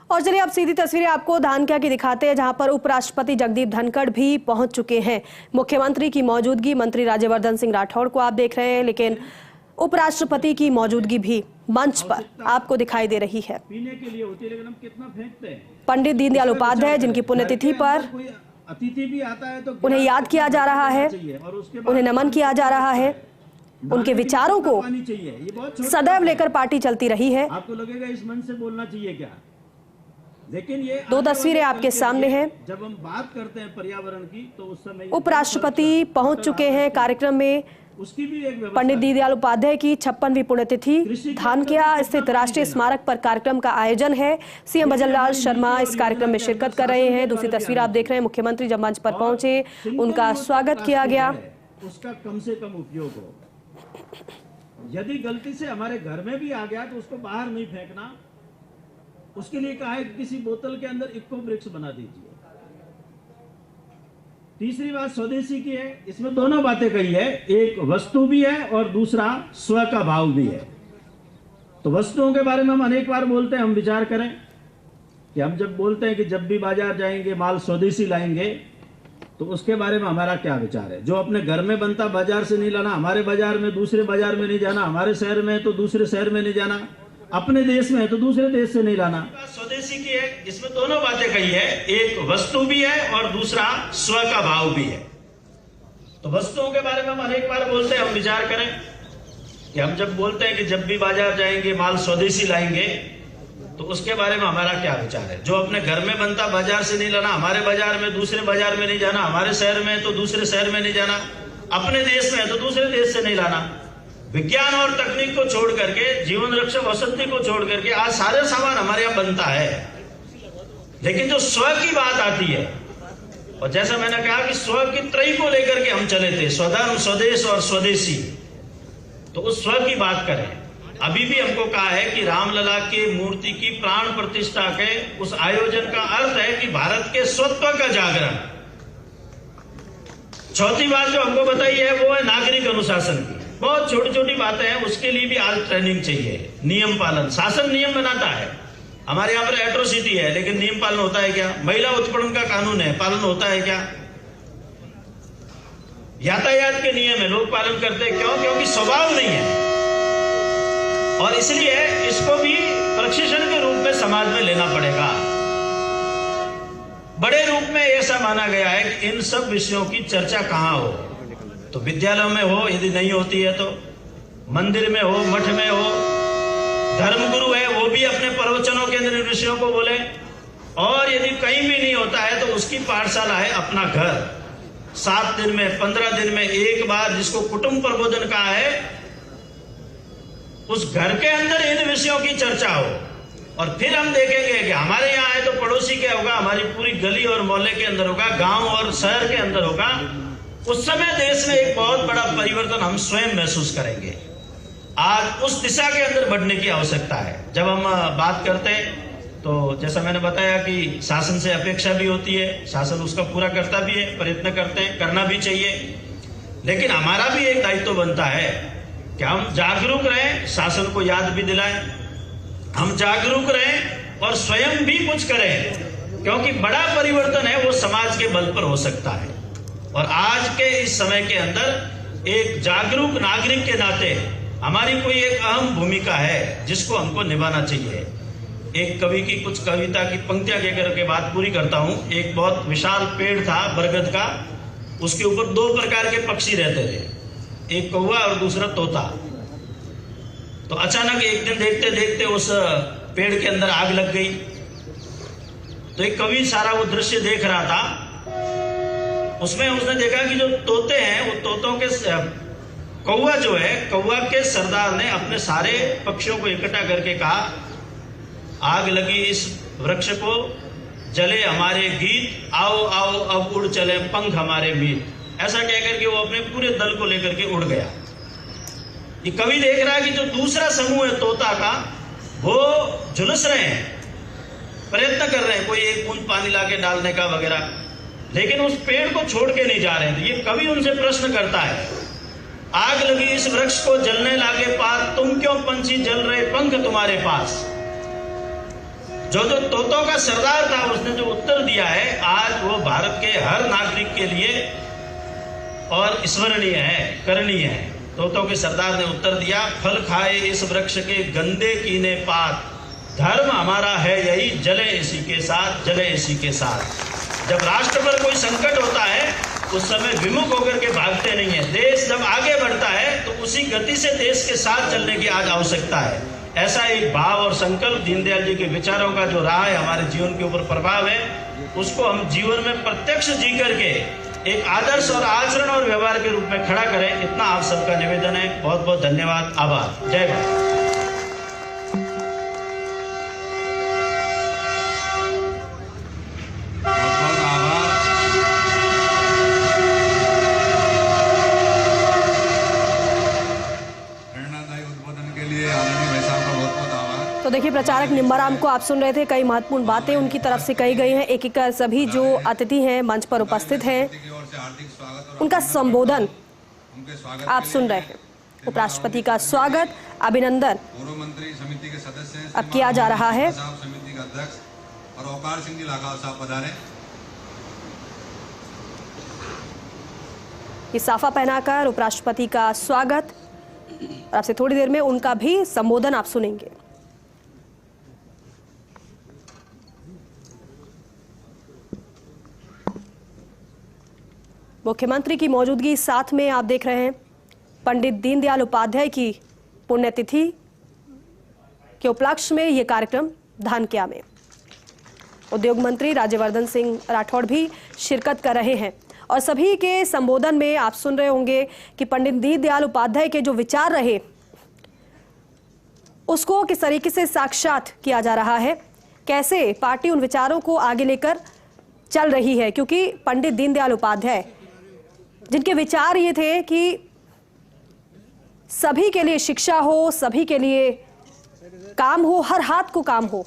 और चलिए अब सीधी तस्वीरें आपको धानक्या की दिखाते हैं, जहां पर उपराष्ट्रपति जगदीप धनखड़ भी पहुंच चुके हैं। मुख्यमंत्री की मौजूदगी, मंत्री राज्यवर्धन सिंह राठौड़ को आप देख रहे हैं, लेकिन उपराष्ट्रपति की मौजूदगी भी मंच पर आपको दिखाई दे रही है। पीने के लिए होती है, लेकिन हम कितना फेंकते हैं। पंडित दीनदयाल उपाध्याय, जिनकी पुण्यतिथि पर अतिथि भी आता है तो उन्हें याद किया जा रहा है, उन्हें नमन किया जा रहा है। उनके विचारों को सदैव लेकर पार्टी चलती रही है। आपको लगेगा इस मन से बोलना चाहिए क्या, लेकिन ये दो तस्वीरें आपके सामने हैं। जब हम बात करते हैं पर्यावरण की तो उस समय उपराष्ट्रपति पहुंच चुके हैं कार्यक्रम में। उसकी भी एक पंडित दीनदयाल उपाध्याय की 56वीं पुण्यतिथि, धानक्या स्थित राष्ट्रीय स्मारक पर कार्यक्रम का आयोजन है। सीएम भजनलाल शर्मा इस कार्यक्रम में शिरकत कर रहे हैं। दूसरी तस्वीर आप देख रहे हैं, मुख्यमंत्री जब मंच पर पहुंचे, उनका स्वागत किया गया। उसका कम से कम उपयोग हो। यदि गलती से हमारे घर में भी आ गया तो उसको बाहर नहीं फेंकना। उसके लिए कहा है कि किसी बोतल के अंदर इको ब्रिक्स बना दीजिए। तीसरी बात स्वदेशी की है, इसमें दोनों बातें कही है, एक वस्तु भी है और दूसरा स्व का भाव भी है। तो वस्तुओं के बारे में हम अनेक बार बोलते हैं, हम विचार करें कि हम जब बोलते हैं कि जब भी बाजार जाएंगे माल स्वदेशी लाएंगे, तो उसके बारे में हमारा क्या विचार है। जो अपने घर में बनता बाजार से नहीं लाना, हमारे बाजार में दूसरे बाजार में नहीं जाना, हमारे शहर में है तो दूसरे शहर में नहीं जाना, अपने देश में है तो दूसरे देश से नहीं लाना। स्वदेशी की है, इसमें दोनों बातें कही है, एक वस्तु भी है और दूसरा स्व का भाव भी है। तो वस्तुओं के बारे में हम अनेक बार बोलते हैं, हम विचार करें कि हम जब बोलते हैं कि जब भी बाजार जाएंगे माल स्वदेशी लाएंगे, तो उसके बारे में हमारा क्या विचार है। जो अपने घर में बनता बाजार से नहीं लाना, हमारे बाजार में दूसरे बाजार में नहीं जाना, हमारे शहर में है तो दूसरे शहर में नहीं जाना, अपने देश में है तो दूसरे देश से नहीं लाना। विज्ञान और तकनीक को छोड़ करके, जीवन रक्षक औषधि को छोड़ करके आज सारे सामान हमारे यहाँ बनता है, लेकिन जो स्व की बात आती है, और जैसा मैंने कहा कि स्व की त्रयी को लेकर के हम चले थे, स्वधर्म, स्वदेश और स्वदेशी, तो उस स्व की बात करें। अभी भी हमको कहा है कि रामलला की मूर्ति की प्राण प्रतिष्ठा के उस आयोजन का अर्थ है कि भारत के स्वत्व का जागरण। चौथी बात जो हमको बताई है वो है नागरिक अनुशासन की। बहुत छोटी छोटी बातें हैं, उसके लिए भी आज ट्रेनिंग चाहिए। नियम पालन, शासन नियम बनाता है। हमारे यहाँ पर एट्रोसिटी है, लेकिन नियम पालन होता है क्या। महिला उत्पीड़न का कानून है, पालन होता है क्या। यातायात के नियम है, लोग पालन करते हैं, क्यों? क्योंकि स्वभाव नहीं है, और इसलिए इसको भी प्रशिक्षण के रूप में समाज में लेना पड़ेगा। बड़े रूप में ऐसा माना गया है कि इन सब विषयों की चर्चा कहाँ हो, तो विद्यालयों में हो, यदि नहीं होती है तो मंदिर में हो, मठ में हो। धर्मगुरु है वो भी अपने प्रवचनों के अंदर इन विषयों को बोले, और यदि कहीं भी नहीं होता है तो उसकी पाठशाला है अपना घर। 7 दिन में, 15 दिन में एक बार, जिसको कुटुंब प्रबोधन कहा है, उस घर के अंदर इन विषयों की चर्चा हो। और फिर हम देखेंगे कि हमारे यहाँ है तो पड़ोसी के होगा, हमारी पूरी गली और मोहल्ले के अंदर होगा, गांव और शहर के अंदर होगा। उस समय देश में एक बहुत बड़ा परिवर्तन हम स्वयं महसूस करेंगे। आज उस दिशा के अंदर बढ़ने की आवश्यकता है। जब हम बात करते हैं तो जैसा मैंने बताया कि शासन से अपेक्षा भी होती है, शासन उसका पूरा करता भी है, प्रयत्न करते हैं, करना भी चाहिए, लेकिन हमारा भी एक दायित्व बनता है कि हम जागरूक रहें, शासन को याद भी दिलाएं, हम जागरूक रहें और स्वयं भी कुछ करें, क्योंकि बड़ा परिवर्तन है वो समाज के बल पर हो सकता है। और आज के इस समय के अंदर एक जागरूक नागरिक के नाते हमारी कोई एक अहम भूमिका है, जिसको हमको निभाना चाहिए। एक कवि की कुछ कविता की पंक्तियां कहकर के बात पूरी करता हूं। एक बहुत विशाल पेड़ था बरगद का, उसके ऊपर 2 प्रकार के पक्षी रहते थे, एक कौवा और दूसरा तोता। तो अचानक एक दिन देखते देखते उस पेड़ के अंदर आग लग गई। तो एक कवि सारा वो दृश्य देख रहा था, उसमें उसने देखा कि जो तोते हैं, वो तोतों के कौवा जो है, कौवा के सरदार ने अपने सारे पक्षियों को इकट्ठा करके कहा, आग लगी इस वृक्ष को, जले हमारे गीत, आओ आओ अब उड़ चले पंख हमारे मीत। ऐसा कहकर के वो अपने पूरे दल को लेकर के उड़ गया। ये कवि देख रहा है कि जो दूसरा समूह है तोता का, वो झुलस रहे हैं, प्रयत्न कर रहे हैं कोई एक बूंद पानी लाके डालने का वगैरह, लेकिन उस पेड़ को छोड़ के नहीं जा रहे हैं। ये कवि उनसे प्रश्न करता है, आग लगी इस वृक्ष को जलने लागे पार, तुम क्यों पंछी जल रहे पंख तुम्हारे पास। जो तोतों का सरदार था उसने जो उत्तर दिया है, आज वो भारत के हर नागरिक के लिए और स्मरणीय है, करणीय है। तोतों के सरदार ने उत्तर दिया, फल खाए इस वृक्ष के गंदे कीने पात, धर्म हमारा है यही, जले इसी के साथ, जले इसी के साथ। जब राष्ट्र पर कोई संकट होता है उस समय विमुख होकर के भागते नहीं है। देश जब आगे बढ़ता है तो उसी गति से देश के साथ चलने की आज आवश्यकता है। ऐसा एक भाव और संकल्प दीनदयाल जी के विचारों का जो रहा है, हमारे जीवन के ऊपर प्रभाव है, उसको हम जीवन में प्रत्यक्ष जी करके एक आदर्श और आचरण और व्यवहार के रूप में खड़ा करें। इतना आप सबका निवेदन है। बहुत बहुत धन्यवाद, आभार, जय भारत। तो देखिए, प्रचारक निम्बाराम को आप सुन रहे थे, कई महत्वपूर्ण बातें उनकी तरफ से कही गई हैं। एक एक सभी जो अतिथि हैं मंच पर उपस्थित हैं उनका संबोधन आप सुन रहे हैं। उपराष्ट्रपति का स्वागत, अभिनंदन पूर्व मंत्री समिति के सदस्य अब किया जा रहा है। समिति का अध्यक्ष और औकार सिंह जी लाखाव साहब पधारे। ये साफा पहनाकर उपराष्ट्रपति का स्वागत, और आपसे थोड़ी देर में उनका भी संबोधन आप सुनेंगे। मुख्यमंत्री की मौजूदगी साथ में आप देख रहे हैं पंडित दीनदयाल उपाध्याय की पुण्यतिथि के उपलक्ष्य में ये कार्यक्रम धानक्या में। उद्योग मंत्री राज्यवर्धन सिंह राठौड़ भी शिरकत कर रहे हैं और सभी के संबोधन में आप सुन रहे होंगे कि पंडित दीनदयाल उपाध्याय के जो विचार रहे उसको किस तरीके से साक्षात किया जा रहा है, कैसे पार्टी उन विचारों को आगे लेकर चल रही है। क्योंकि पंडित दीनदयाल उपाध्याय जिनके विचार ये थे कि सभी के लिए शिक्षा हो, सभी के लिए काम हो, हर हाथ को काम हो,